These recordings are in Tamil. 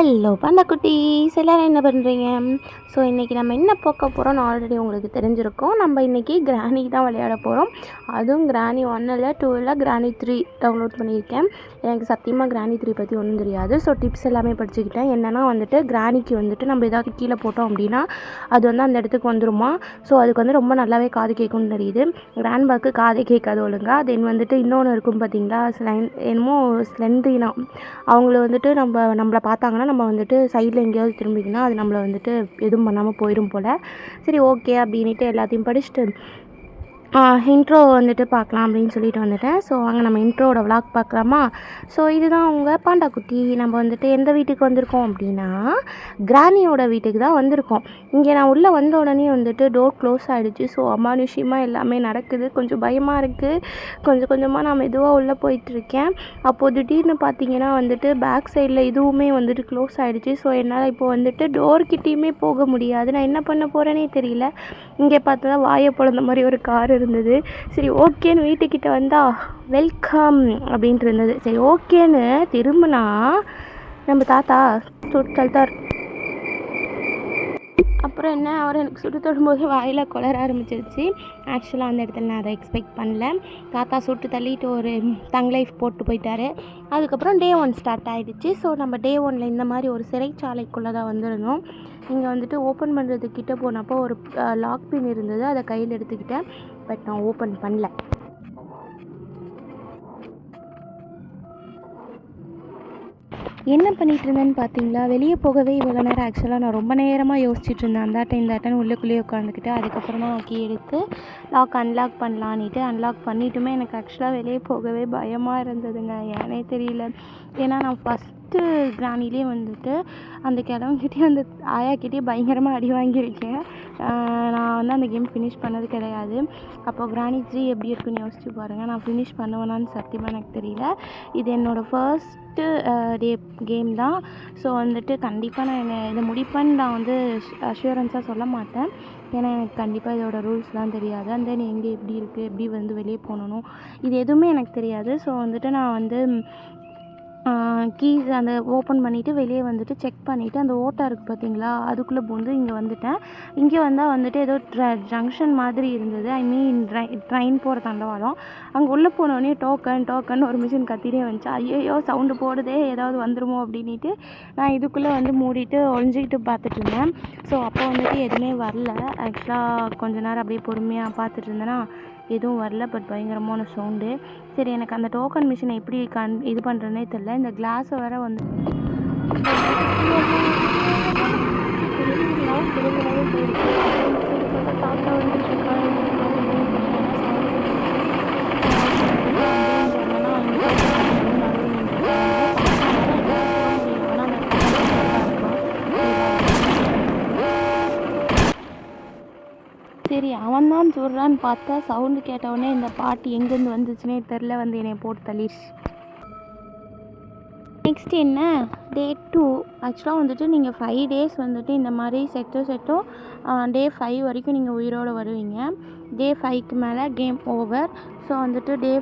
ஹலோ பாண்டா குட்டீஸ், எல்லோரும் என்ன பண்ணுறீங்க? ஸோ இன்றைக்கி நம்ம என்ன பார்க்க போகிறோம்னு ஆல்ரெடி உங்களுக்கு தெரிஞ்சிருக்கோம். நம்ம இன்றைக்கி கிராணி தான் விளையாட போகிறோம். அதுவும் கிராணி 1 இல்லை 2 இல்லை கிராணி 3 டவுன்லோட் பண்ணியிருக்கேன். எனக்கு சத்தியமாக கிராணி 3 பற்றி ஒன்றும் தெரியாது. ஸோ டிப்ஸ் எல்லாமே படிச்சுக்கிட்டேன். என்னென்னா வந்துட்டு கிராணிக்கு வந்துட்டு நம்ம ஏதாவது கீழே போட்டோம் அப்படின்னா அது வந்து அந்த இடத்துக்கு வந்துருமா. ஸோ அதுக்கு வந்து ரொம்ப நல்லாவே காது கேட்கும்னு தெரியுது. கிராண்ட்பாக்கு காதே கேட்காது ஒழுங்கா. தென் வந்துட்டு இன்னொன்று இருக்கும் பார்த்தீங்களா, என்னமோ ஸ்லெண்ட்ரினா, அவங்கள வந்துட்டு நம்மளை பார்த்தாங்கன்னா நம்ம வந்துட்டு சைடில் எங்கேயாவது திரும்பிங்கன்னா அது நம்மளை வந்துட்டு எதுவும் பண்ணாமல் போயிடும் போல். சரி ஓகே அப்படின்ட்டு எல்லாத்தையும் படிச்சுட்டு இன்ட்ரோ வந்துட்டு பார்க்கலாம் அப்படின்னு சொல்லிட்டு வந்துட்டேன். ஸோ வாங்க நம்ம இன்ட்ரோவோட விளாக் பார்க்கலாமா. ஸோ இதுதான் அவங்க பாண்டா குட்டி. நம்ம வந்துட்டு எந்த வீட்டுக்கு வந்திருக்கோம் அப்படின்னா கிராணியோட வீட்டுக்கு தான் வந்திருக்கோம். இங்கே நான் உள்ளே வந்த உடனே வந்துட்டு டோர் க்ளோஸ் ஆகிடுச்சு. ஸோ அமானுஷ்யமாக எல்லாமே நடக்குது. கொஞ்சம் பயமாக இருக்குது. கொஞ்சம் கொஞ்சமாக நான் மெதுவாக உள்ளே போயிட்டுருக்கேன். அப்போது திடீர்னு பார்த்தீங்கன்னா வந்துட்டு பேக் சைடில் இதுவுமே வந்துட்டு க்ளோஸ் ஆகிடுச்சு. ஸோ என்னால் இப்போ வந்துட்டு டோர்கிட்டையுமே போக முடியாது. நான் என்ன பண்ண போகிறேனே தெரியல. இங்கே பார்த்தா வாயை பொழந்த மாதிரி ஒரு கார் இருந்தது. சரி ஓகேன்னு வீட்டுக்கிட்ட வந்தால் வெல்கம் அப்படின்ட்டு இருந்தது. சரி ஓகேன்னு திரும்பினா நம்ம தாத்தா சுட்டல்தார். அப்புறம் என்ன, அவர் எனக்கு சுட்டு தொடும்போது வாயில் குளர ஆரம்பிச்சிருச்சு. ஆக்சுவலாக அந்த இடத்துல நான் அதை எக்ஸ்பெக்ட் பண்ணல. தாத்தா சுட்டு தள்ளிட்டு ஒரு தங் லைஃப் போட்டு போயிட்டார். அதுக்கப்புறம் டே 1 ஸ்டார்ட் ஆகிடுச்சு. ஸோ நம்ம டே 1 இந்த மாதிரி ஒரு சிறைச்சாலைக்குள்ளே தான் வந்திருந்தோம். இங்கே வந்துட்டு ஓப்பன் பண்ணுறதுக்கிட்ட போனப்போ ஒரு லாக் பின் இருந்தது. அதை கையில் எடுத்துக்கிட்டேன். பட் நான் ஓப்பன் பண்ணல. என்ன பண்ணிகிட்டு இருந்தேன்னு பார்த்தீங்களா, வெளியே போகவே இவ்வளோ நேரம் ஆக்சுவலாக நான் ரொம்ப நேரமாக யோசிச்சுட்டு இருந்தேன். இந்த டைம் உள்ளுக்குள்ளேயே உட்காந்துக்கிட்டு அதுக்கப்புறமா கீ எடுத்து அன்லாக் பண்ணலான்ட்டு அன்லாக் பண்ணிட்டுமே எனக்கு ஆக்சுவலாக வெளியே போகவே பயமாக இருந்ததுங்க. ஏன்னே தெரியல. ஏன்னா நான் ஃபஸ்ட்டு கிராணிலே வந்துட்டு அந்த கிழவங்கிட்டே அந்த ஆயாக்கிட்டே பயங்கரமாக அடி வாங்கியிருக்கேன். நான் வந்து அந்த கேம் ஃபினிஷ் பண்ணது கிடையாது. அப்போ கிராணி 3 எப்படி இருக்குன்னு யோசிச்சு பாருங்கள். நான் ஃபினிஷ் பண்ணுவேனான்னு சத்தியமாக எனக்கு தெரியல. இது என்னோடய ஃபர்ஸ்ட்டு டே கேம் தான். ஸோ வந்துட்டு கண்டிப்பாக நான் இதை முடிப்பேன்னு நான் வந்து அஷூரன்ஸாக சொல்ல மாட்டேன். ஏன்னா எனக்கு கண்டிப்பாக இதோட ரூல்ஸ்லாம் தெரியாது. அந்த எங்கே எப்படி இருக்குது, எப்படி வந்து வெளியே போகணும், இது எதுவுமே எனக்கு தெரியாது. ஸோ வந்துட்டு நான் வந்து கீஸ் அந்த ஓப்பன் பண்ணிவிட்டு வெளியே வந்துட்டு செக் பண்ணிவிட்டு அந்த ஓட்டை இருக்குது பார்த்தீங்களா, அதுக்குள்ளே பூந்து இங்கே வந்துட்டேன். இங்கே வந்தால் வந்துட்டு ஏதோ ஜங்ஷன் மாதிரி இருந்தது. ஐ மீன் ட்ரெயின் போகிற தண்டவாளம். அங்கே உள்ளே போனோடனே டோக்கன் ஒரு மிஷின் கத்திட்டே வந்துச்சு. ஐயோ சவுண்டு போடுதே, ஏதாவது வந்துடுமோ அப்படின்ட்டு நான் இதுக்குள்ளே வந்து மூடிட்டு ஒழிஞ்சிக்கிட்டு பார்த்துட்டு இருந்தேன். ஸோ அப்போ வந்துட்டு எதுவுமே வரல. ஆக்சுவலாக கொஞ்ச நேரம் அப்படியே பொறுமையாக பார்த்துட்டு இருந்தேன்னா எதுவும் வரல. பட் பயங்கரமான சவுண்டு. சரி எனக்கு அந்த டோக்கன் மிஷினை எப்படி இது பண்ணுறேன்னே தெரில. இந்த கிளாஸை வேற வந்து தாத்தா வந்துட்டுருக்கா. சரி அவன் தான் சொல்கிறான்னு பார்த்தா சவுண்டு கேட்டவுடனே இந்த பாட்டு எங்கேருந்து வந்துச்சுன்னே தெரில, வந்து என்னை போட்டு தள்ளிடுச்சு. நெக்ஸ்ட் என்ன, டே 2. ஆக்சுவலாக வந்துட்டு நீங்கள் 5 டேஸ் வந்துட்டு இந்த மாதிரி செட்டோ டே 5 வரைக்கும் நீங்கள் உயிரோடு வருவீங்க. டே 5க்கு மேலே கேம் ஓவர். ஸோ வந்துட்டு டே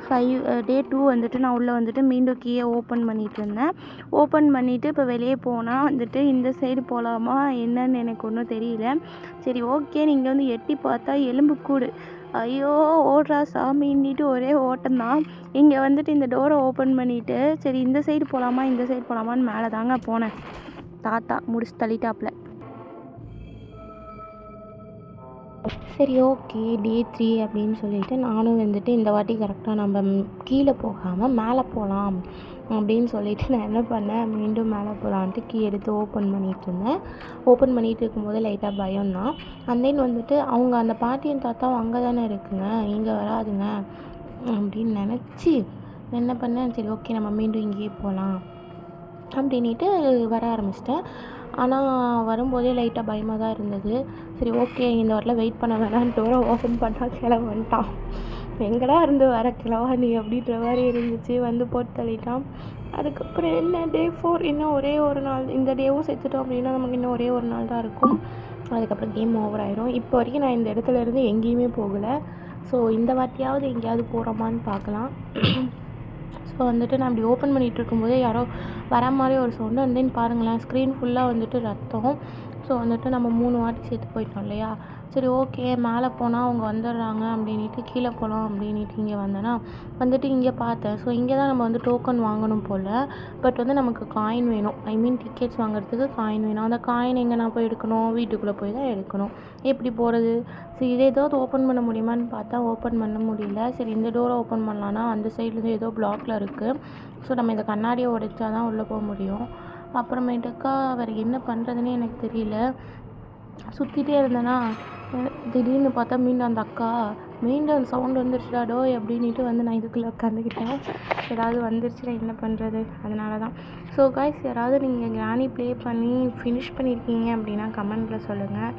2 வந்துட்டு நான் உள்ளே வந்துட்டு மீண்டும் கீயை ஓப்பன் பண்ணிகிட்டு இருந்தேன். ஓப்பன் பண்ணிவிட்டு இப்போ வெளியே போனால் வந்துட்டு இந்த சைடு போகலாமா என்னன்னு எனக்கு ஒன்றும் தெரியல. சரி ஓகே, நீங்கள் வந்து எட்டி பார்த்தா எலும்புக்கூடு. ஐயோ ஓடுறா சாமின்னிட்டு ஒரே ஓட்டம்தான். இங்கே வந்துட்டு இந்த டோரை ஓப்பன் பண்ணிவிட்டு சரி இந்த சைடு போகலாமான்னு மேலே தாங்க போனேன். தாத்தா முடிச்சு தள்ளிட்டாப்புல. சரி ஓகே, டே 3 அப்படின்னு சொல்லிட்டு நானும் வந்துட்டு இந்த வாட்டி கரெக்டாக நம்ம கீழே போகாமல் மேலே போகலாம் அப்படின்னு சொல்லிட்டு நான் என்ன பண்ணேன், மீண்டும் மேலே போகலான்ட்டு கீ எடுத்து ஓப்பன் பண்ணிகிட்டு இருந்தேன். ஓப்பன் பண்ணிகிட்டு இருக்கும்போது லைட்டாக பயம்தான். அந்தேன் வந்துட்டு அவங்க அந்த பாட்டியும் தாத்தாவும் அங்கே தானே இருக்குங்க, இங்கே வராதுங்க அப்படின்னு நினச்சி என்ன பண்ணேன், சரி ஓகே நம்ம மீண்டும் இங்கேயே போகலாம் அப்படின்ட்டு வர ஆரம்பிச்சிட்டேன். ஆனால் வரும்போதே லைட்டாக பயமாக தான் இருந்தது. சரி ஓகே இந்த வாட்டில் வெயிட் பண்ண வேணான்னு டோரை ஓப்பன் பண்ணால் கிளம்ப வந்துட்டான். எங்கடா இருந்து வர கிளவா நீ அப்படின்ற மாதிரி இருந்துச்சு. வந்து போட்டு தள்ளிட்டான். அதுக்கப்புறம் என்ன, டே 4 இன்னும் ஒரே ஒரு நாள். இந்த டேவும் செத்துட்டோம் அப்படின்னா நமக்கு இன்னும் ஒரே ஒரு நாள் தான் இருக்கும். அதுக்கப்புறம் கேம் ஓவர் ஆயிரும். இப்போ வரைக்கும் நான் இந்த இடத்துல இருந்து எங்கேயுமே போகலை. ஸோ இந்த வாட்டியாவது எங்கேயாவது போகிறோமான்னு பார்க்கலாம். ஸோ வந்துட்டு நான் இப்படி ஓப்பன் பண்ணிகிட்டு இருக்கும்போதே யாரோ வர மாதிரி ஒரு சவுண்டு. அண்ட் தென் பாருங்களேன், ஸ்க்ரீன் ஃபுல்லாக வந்துட்டு ரத்தம். ஸோ வந்துட்டு நம்ம 3 வாட்டி சேர்த்து போயிட்டோம் இல்லையா. சரி ஓகே, மேலே போனால் அவங்க வந்துடுறாங்க அப்படின்ட்டு கீழே போகலாம் அப்படின்ட்டு இங்கே வந்தேன்னா வந்துட்டு இங்கே பார்த்தேன். ஸோ இங்கே தான் நம்ம வந்து டோக்கன் வாங்கணும் போல். பட் வந்து நமக்கு காயின் வேணும், ஐ மீன் டிக்கெட்ஸ் வாங்குறதுக்கு காயின் வேணும். அந்த காயின் எங்கே நான் போய் எடுக்கணும்? வீட்டுக்குள்ளே போய் தான் எடுக்கணும். எப்படி போகிறது? சரி இதை ஏதாவது ஓப்பன் பண்ண முடியுமான்னு பார்த்தா ஓப்பன் பண்ண முடியல. சரி இந்த டோரை ஓப்பன் பண்ணலான்னா அந்த சைட்லேருந்து ஏதோ பிளாக்ல இருக்குது. ஸோ நம்ம இந்த கண்ணாடியை உடைச்சா தான் உள்ளே போக முடியும். அப்புறமேட்டுக்கா வேறு என்ன பண்ணுறதுன்னே எனக்கு தெரியல. சுற்றிட்டே இருந்தேன்னா திடீர்னு பார்த்தா மீண்டும் அந்த அக்கா மீண்டும் சவுண்டு வந்துருச்சுடா டோய் அப்படின்ட்டு வந்து நான் இதுக்குள்ளே உட்காந்துக்கிட்டேன். ஏதாவது வந்துருச்சுன்னா என்ன பண்ணுறது? அதனால தான். ஸோ கைஸ், யாராவது நீங்கள் கிரானி ப்ளே பண்ணி ஃபினிஷ் பண்ணியிருக்கீங்க அப்படின்னா கமெண்ட்டில் சொல்லுங்கள்.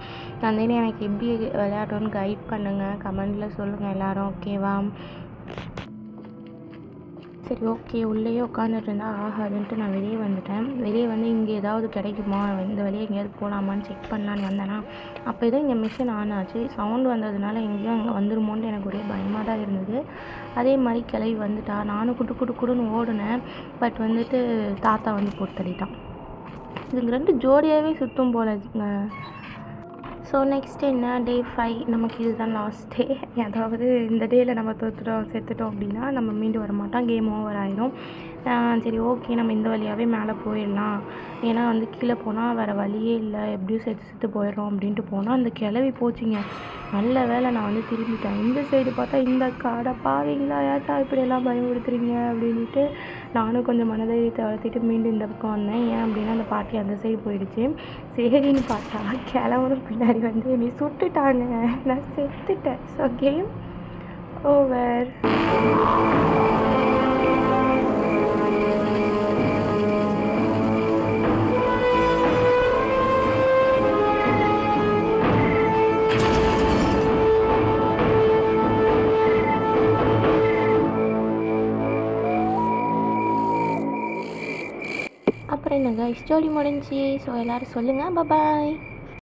அந்த எனக்கு எப்படி விளையாடணும்னு கைட் பண்ணுங்கள், கமெண்ட்டில் சொல்லுங்கள் எல்லோரும். ஓகேவா? சரி ஓகே, உள்ளேயே உட்காந்துட்டு இருந்தால் ஆகாதுன்ட்டு நான் வெளியே வந்துட்டேன். வெளியே வந்து இங்கே ஏதாவது கிடைக்குமா, இந்த வழியாக எங்கேயாவது போகலாமான்னு செக் பண்ணலான்னு வந்தேன்னா அப்போ ஏதோ இங்கே மிஷின் ஆன் ஆச்சு. சவுண்டு வந்ததுனால எங்கேயும் அங்கே வந்துடுமோன்ட்டு எனக்கு ஒரே பயமாக தான் இருந்தது. அதே மாதிரி கிளவி வந்துட்டா. நானும் குடுன்னு ஓடினேன். பட் வந்துட்டு தாத்தா வந்து போட்டு தள்ளிட்டான். இதுங்க 2 ஜோடியாகவே சுற்றும் போல இருக்குங்க. ஸோ நெக்ஸ்ட் என்ன, டே 5. நமக்கு இதுதான் லாஸ்ட் டே. அதாவது இந்த டேயில் நம்ம செத்துட்டோம் அப்படின்னா நம்ம மீண்டு வர மாட்டோம், கேம் ஓவர் ஆயிடும். சரி ஓகே, நம்ம இந்த வழியாகவே மேலே போயிடலாம். ஏன்னா வந்து கீழே போனால் வேறு வழியே இல்லை, எப்படியும் செத்து போயிடும் அப்படின்ட்டு போனால் அந்த கிளவி போச்சுங்க. நல்ல வேலை நான் வந்து திரும்பிட்டேன். இந்த சைடு பார்த்தா இந்த காடை பாவீங்களா, ஏட்டா இப்படியெல்லாம் பயன்படுத்துறீங்க அப்படின்ட்டு நானும் கொஞ்சம் மனதைரியத்தை வளர்த்திட்டு மீண்டும் இந்த பக்கம் வந்தேன். ஏன் அப்படின்னா அந்த பாட்டி அந்த சைடு போயிடுச்சு. சரின்னு பார்த்தா கிளவனும் பின்னாடி வந்து நீ சுட்டுட்டாங்க, நான் செத்துட்டேன். So game over. அப்புறம் என்னங்க, ஸ்டோரி முடிஞ்சு. ஸோ எல்லோரும் சொல்லுங்கள், பாய்.